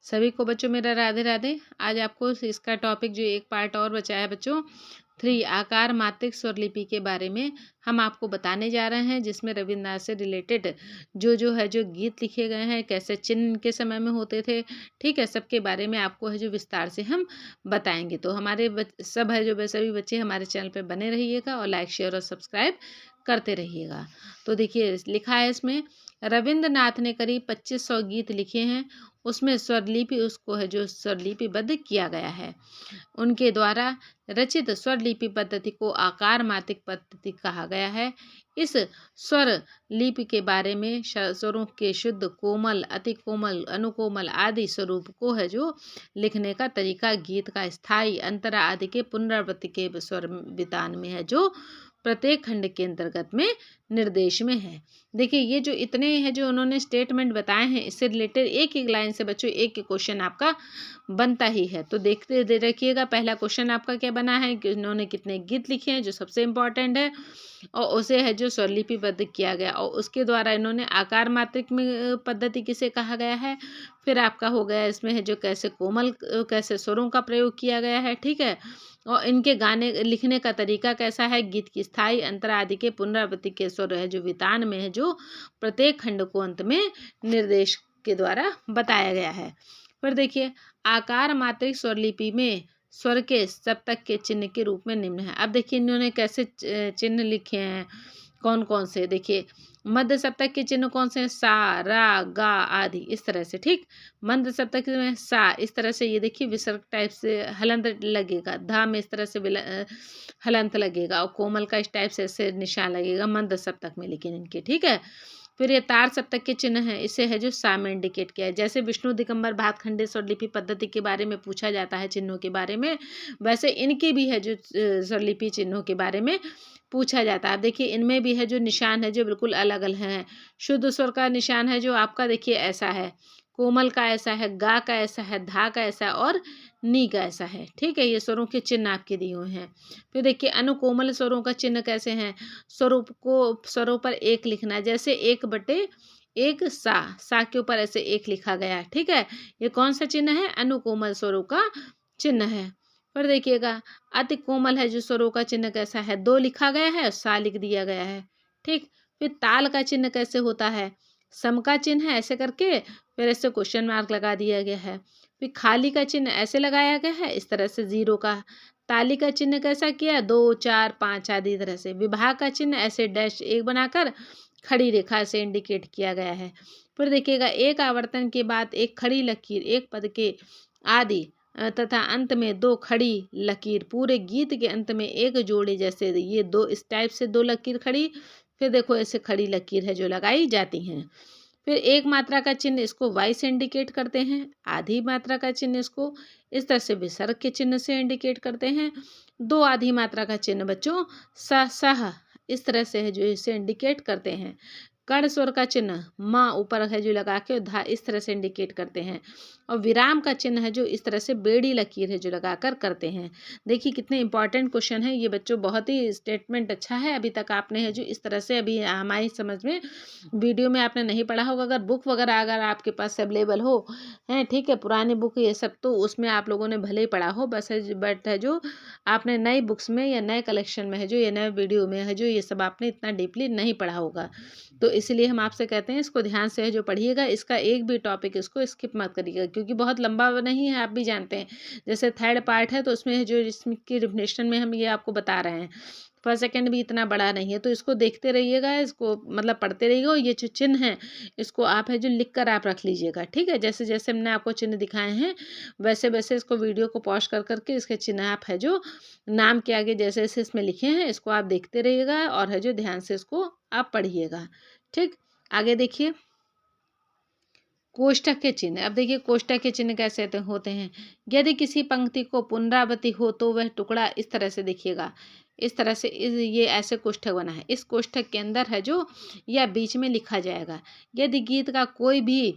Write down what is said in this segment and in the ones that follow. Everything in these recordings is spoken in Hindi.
सभी को बच्चों मेरा राधे राधे। आज आपको इसका टॉपिक जो एक पार्ट और बचा है बच्चों 3 आकार मात्रिक स्वरलिपि के बारे में हम आपको बताने जा रहे हैं, जिसमें रविन्द्रनाथ से रिलेटेड जो गीत लिखे गए हैं, कैसे चिन्ह के समय में होते थे, ठीक है, सबके बारे में आपको है जो विस्तार से हम बताएंगे। तो हमारे सब है जो सभी बच्चे हमारे चैनल पे बने रहिएगा और लाइक शेयर और सब्सक्राइब करते रहिएगा। तो देखिए लिखा है इसमें, रविन्द्रनाथ ने करीब 2500 गीत लिखे हैं, उसमें स्वरलिपि उसको है जो स्वरलिपिबद्ध किया गया है। उनके द्वारा रचित स्वरलिपि पद्धति को आकार मात्रिक पद्धति कहा गया है। इस स्वर लिपि के बारे में स्वरों के शुद्ध, कोमल, अति कोमल, अनुकोमल आदि स्वरूप को है जो लिखने का तरीका, गीत का स्थाई, अंतरा आदि के पुनरावृत्ति के स्वर वितान में है जो प्रत्येक खंड के अंतर्गत में निर्देश में है। देखिए ये जो इतने हैं जो उन्होंने स्टेटमेंट बताए हैं, इससे रिलेटेड एक एक लाइन से बच्चों एक एक क्वेश्चन आपका बनता ही है। तो देखते दे रखिएगा, पहला क्वेश्चन आपका क्या बना है कि उन्होंने कितने गीत लिखे हैं, जो सबसे इम्पोर्टेंट है, और उसे है जो स्वरलिपिबद्ध किया गया, और उसके द्वारा इन्होंने आकार मात्रिक में पद्धति किसे कहा गया है। फिर आपका हो गया इसमें है जो कैसे कोमल, कैसे स्वरों का प्रयोग किया गया है, ठीक है, और इनके गाने लिखने का तरीका कैसा है, गीत की स्थाई, अंतरा आदि के पुनरावृत्ति के स्वर है जो वितान में है जो प्रत्येक खंड को अंत में निर्देश के द्वारा बताया गया है। फिर देखिए आकार मात्रिक स्वरलिपि में स्वर के सप्तक के चिन्ह के रूप में निम्न है। अब देखिए इन्होंने कैसे चिन्ह लिखे हैं, कौन कौन से, देखिए मध्य सप्तक के चिन्ह कौन से हैं, सा, रा, गा आदि, इस तरह से, ठीक। मध्य सप्तक में सा इस तरह से, ये देखिए विसर्ग टाइप से हलंत लगेगा, धा में इस तरह से हलंत लगेगा, और कोमल का इस टाइप से ऐसे निशान लगेगा मध्य सप्तक में, लेकिन इनके, ठीक है। फिर ये तार सप्तक के चिन्ह है, इसे है जो सा में इंडिकेट किया है। जैसे विष्णु दिगंबर भातखंडे स्वरलिपि पद्धति के बारे में पूछा जाता है चिन्हों के बारे में, वैसे इनके भी है जो स्वरलिपि चिन्हों के बारे में पूछा जाता है। देखिए इनमें भी है जो निशान है जो बिल्कुल अलग अलग हैं। शुद्ध स्वर का निशान है जो आपका देखिए ऐसा है, कोमल का ऐसा है, गा का ऐसा है, धा का ऐसा है, और नी का ऐसा है, ठीक है। ये स्वरों के चिन्ह आपके दिए हुए हैं। फिर देखिए अनुकोमल स्वरों का चिन्ह कैसे हैं, स्वरूप को स्वरों पर एक लिखना, जैसे 1/1 सा के ऊपर ऐसे एक लिखा गया, ठीक है। ये कौन सा चिन्ह है, अनुकोमल स्वरों का चिन्ह है। फिर देखिएगा अति कोमल है जो स्वरों का चिन्ह कैसा है, 2 लिखा गया है और सा लिख दिया गया है, ठीक। फिर ताल का चिन्ह कैसे होता है, सम का चिन्ह है ऐसे करके, फिर ऐसे क्वेश्चन मार्क लगा दिया गया है। फिर खाली का चिन्ह ऐसे लगाया गया है इस तरह से 0 का। ताली का चिन्ह कैसा किया, 2, 4, 5 आदि तरह से। विभाग का चिन्ह ऐसे डैश 1 बनाकर खड़ी रेखा से इंडिकेट किया गया है। फिर देखिएगा एक आवर्तन के बाद एक खड़ी लकीर, एक पद के आदि तथा अंत में 2 खड़ी लकीर, पूरे गीत के अंत में एक जोड़ी, जैसे ये 2 इस टाइप से 2 लकीर खड़ी, फिर देखो ऐसे खड़ी लकीर है जो लगाई जाती हैं। फिर एक मात्रा का चिन्ह इसको वाई से इंडिकेट करते हैं, आधी मात्रा का चिन्ह इसको इस तरह से विसर्ग के चिन्ह से इंडिकेट करते हैं। 2 आधी मात्रा का चिन्ह बच्चों स, सह इस तरह से है जो इसे इंडिकेट करते हैं। कर्ण स्वर का चिन्ह माँ ऊपर है जो लगा के धा इस तरह से इंडिकेट करते हैं, और विराम का चिन्ह है जो इस तरह से बेड़ी लकीर है जो लगाकर करते हैं। देखिए कितने इंपॉर्टेंट क्वेश्चन है ये बच्चों, बहुत ही स्टेटमेंट अच्छा है। अभी तक आपने है जो इस तरह से अभी हमारी समझ में वीडियो में आपने नहीं पढ़ा होगा, अगर बुक वगैरह अगर आपके पास अवेलेबल हो है, ठीक है, पुरानी बुक ये सब, तो उसमें आप लोगों ने भले ही पढ़ा हो, बस बट है जो आपने नई बुक्स में या नए कलेक्शन में है जो ये नए वीडियो में है जो ये सब आपने इतना डीपली नहीं पढ़ा होगा। तो इसलिए हम आपसे कहते हैं इसको ध्यान से है जो पढ़िएगा, इसका एक भी टॉपिक इसको स्किप मत करिएगा, क्योंकि बहुत लंबा नहीं है, आप भी जानते हैं। जैसे 3rd पार्ट है तो उसमें जो इसकी डेफिनेशन में हम ये आपको बता रहे हैं, 1st 2nd भी इतना बड़ा नहीं है, तो इसको देखते रहिएगा, इसको मतलब पढ़ते रहिएगा। ये जो चिन्ह है इसको आप है जो लिख कर आप रख लीजिएगा, ठीक है। जैसे जैसे हमने आपको चिन्ह दिखाए हैं वैसे वैसे इसको वीडियो को पॉज कर करके इसके चिन्ह आप है जो नाम के आगे जैसे जैसे इसमें लिखे हैं इसको आप देखते रहिएगा, और है जो ध्यान से इसको आप पढ़िएगा, ठीक। आगे देखिए कोष्ठक के चिन्ह। अब देखिए कोष्ठक के चिन्ह कैसे होते हैं, यदि किसी पंक्ति को पुनरावृत्ति हो तो वह टुकड़ा इस तरह से देखिएगा, इस तरह से ये ऐसे कोष्ठक बना है, इस कोष्ठक के अंदर है जो या बीच में लिखा जाएगा। यदि गीत का कोई भी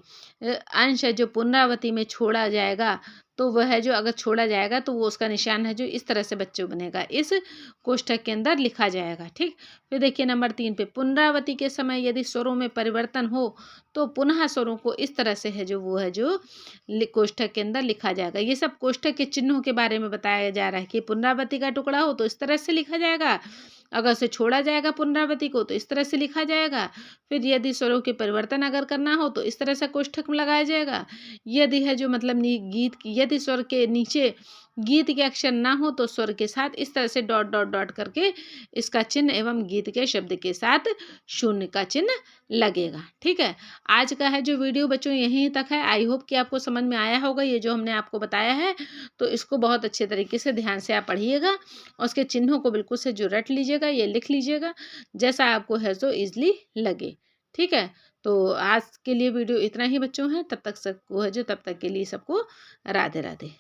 अंश है जो पुनरावृत्ति में छोड़ा जाएगा तो वह है जो अगर छोड़ा जाएगा तो वो उसका निशान है जो इस तरह से बच्चों बनेगा, इस कोष्ठक के अंदर लिखा जाएगा। ठीक, फिर देखिए नंबर 3 पे, पुनरावृत्ति के समय यदि स्वरों में परिवर्तन हो तो पुनः स्वरों को इस तरह से है जो वो है जो कोष्ठक के अंदर लिखा जाएगा। ये सब कोष्ठक के चिन्हों के बारे में बताया जा रहा है कि पुनरावृत्ति का टुकड़ा हो तो इस तरह से लिखा जाएगा, अगर उसे छोड़ा जाएगा पुनरावृत्ति को तो इस तरह से लिखा जाएगा। फिर यदि स्वरों के परिवर्तन अगर करना हो तो इस तरह से कोष्ठक में लगाया जाएगा। यदि है जो मतलब गीत की यदि स्वर के नीचे गीत के अक्षर ना हो तो स्वर के साथ इस तरह से डॉट डॉट डॉट करके इसका चिन्ह एवं गीत के शब्द के साथ शून्य का चिन्ह लगेगा। ठीक है, आज का है जो वीडियो बच्चों यहीं तक है। आई होप कि आपको समझ में आया होगा ये जो हमने आपको बताया है, तो इसको बहुत अच्छे तरीके से ध्यान से आप पढ़िएगा और उसके चिन्हों को बिल्कुल से जो रट लीजिएगा, ये लिख लीजिएगा जैसा आपको है सो ईजिली लगे। ठीक है, तो आज के लिए वीडियो इतना ही बच्चों है, तब तक सबको है जो तब तक के लिए सबको राधे राधे।